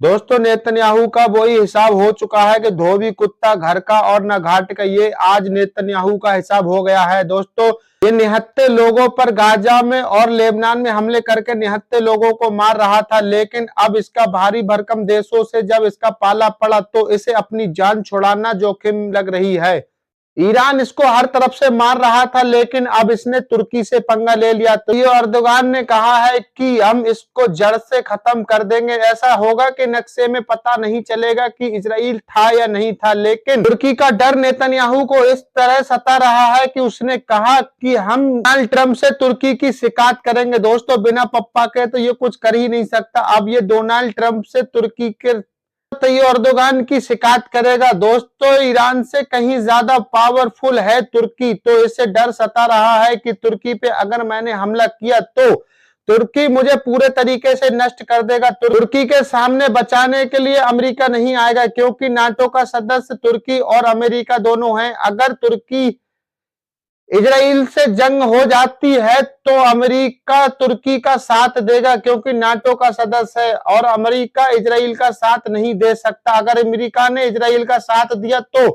दोस्तों नेतन्याहू का वही हिसाब हो चुका है कि धोबी कुत्ता घर का और न घाट का। ये आज नेतन्याहू का हिसाब हो गया है दोस्तों। ये निहत्थे लोगों पर गाजा में और लेबनान में हमले करके निहत्थे लोगों को मार रहा था, लेकिन अब इसका भारी भरकम देशों से जब इसका पाला पड़ा तो इसे अपनी जान छुड़ाना जोखिम लग रही है। ईरान इसको हर तरफ से मार रहा था, लेकिन अब इसने तुर्की से पंगा ले लिया। तो ये अर्दोगान ने कहा है कि हम इसको जड़ से खत्म कर देंगे। ऐसा होगा कि नक्शे में पता नहीं चलेगा कि इजराइल था या नहीं था। लेकिन तुर्की का डर नेतन्याहू को इस तरह सता रहा है कि उसने कहा कि हम डोनाल्ड ट्रंप से तुर्की की शिकायत करेंगे। दोस्तों बिना पप्पा के तो ये कुछ कर ही नहीं सकता। अब ये डोनाल्ड ट्रंप से तुर्की के तो ये अर्दोगान की शिकायत करेगा। दोस्तों ईरान से कहीं ज्यादा पावरफुल है तुर्की, तो इसे डर सता रहा है कि तुर्की पे अगर मैंने हमला किया तो तुर्की मुझे पूरे तरीके से नष्ट कर देगा। तुर्की के सामने बचाने के लिए अमेरिका नहीं आएगा, क्योंकि नाटो का सदस्य तुर्की और अमेरिका दोनों हैं। अगर तुर्की इजराइल से जंग हो जाती है तो अमेरिका तुर्की का साथ देगा, क्योंकि नाटो का सदस्य है और अमेरिका इजराइल का साथ नहीं दे सकता। अगर अमेरिका ने इजराइल का साथ दिया तो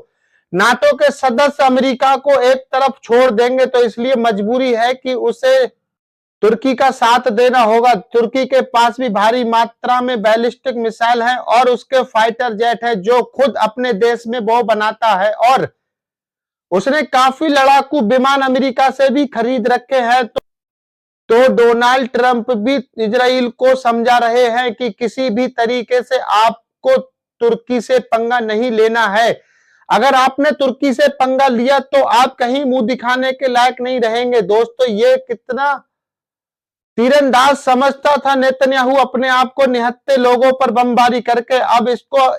नाटो के सदस्य अमेरिका को एक तरफ छोड़ देंगे, तो इसलिए मजबूरी है कि उसे तुर्की का साथ देना होगा। तुर्की के पास भी भारी मात्रा में बैलिस्टिक मिसाइल है और उसके फाइटर जेट है जो खुद अपने देश में वो बनाता है, और उसने काफी लड़ाकू विमान अमेरिका से भी खरीद रखे हैं। तो डोनाल्ड ट्रंप भी इजराइल को समझा रहे हैं कि किसी भी तरीके से आपको तुर्की से पंगा नहीं लेना है। अगर आपने तुर्की से पंगा लिया तो आप कहीं मुंह दिखाने के लायक नहीं रहेंगे। दोस्तों ये कितना तीरंदाज समझता था नेतन्याहू अपने आप को निहत्थे लोगों पर बमबारी करके। अब इसको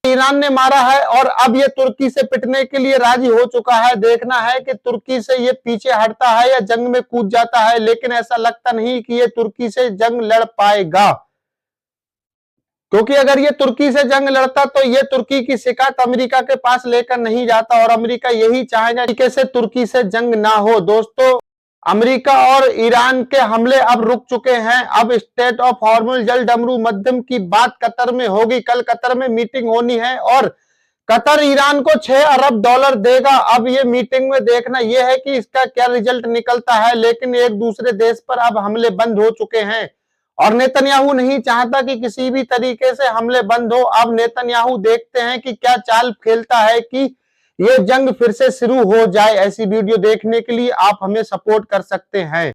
ईरान ने मारा है और अब ये तुर्की से पिटने के लिए राजी हो चुका है। देखना है कि तुर्की से ये पीछे हटता है या जंग में कूद जाता है, लेकिन ऐसा लगता नहीं कि ये तुर्की से जंग लड़ पाएगा, क्योंकि अगर ये तुर्की से जंग लड़ता तो ये तुर्की की शिकायत अमेरिका के पास लेकर नहीं जाता, और अमेरिका यही चाहेगा कि कैसे तुर्की से जंग ना हो। दोस्तों अमेरिका और ईरान के हमले अब रुक चुके हैं। अब स्टेट ऑफ हॉर्मुज जल डमरू मध्यम की बात कतर में होगी। कल कतर में मीटिंग होनी है और कतर ईरान को $6 अरब देगा। अब ये मीटिंग में देखना यह है कि इसका क्या रिजल्ट निकलता है, लेकिन एक दूसरे देश पर अब हमले बंद हो चुके हैं और नेतन्याहू नहीं चाहता कि किसी भी तरीके से हमले बंद हो। अब नेतन्याहू देखते हैं कि क्या चाल खेलता है कि ये जंग फिर से शुरू हो जाए। ऐसी वीडियो देखने के लिए आप हमें सपोर्ट कर सकते हैं।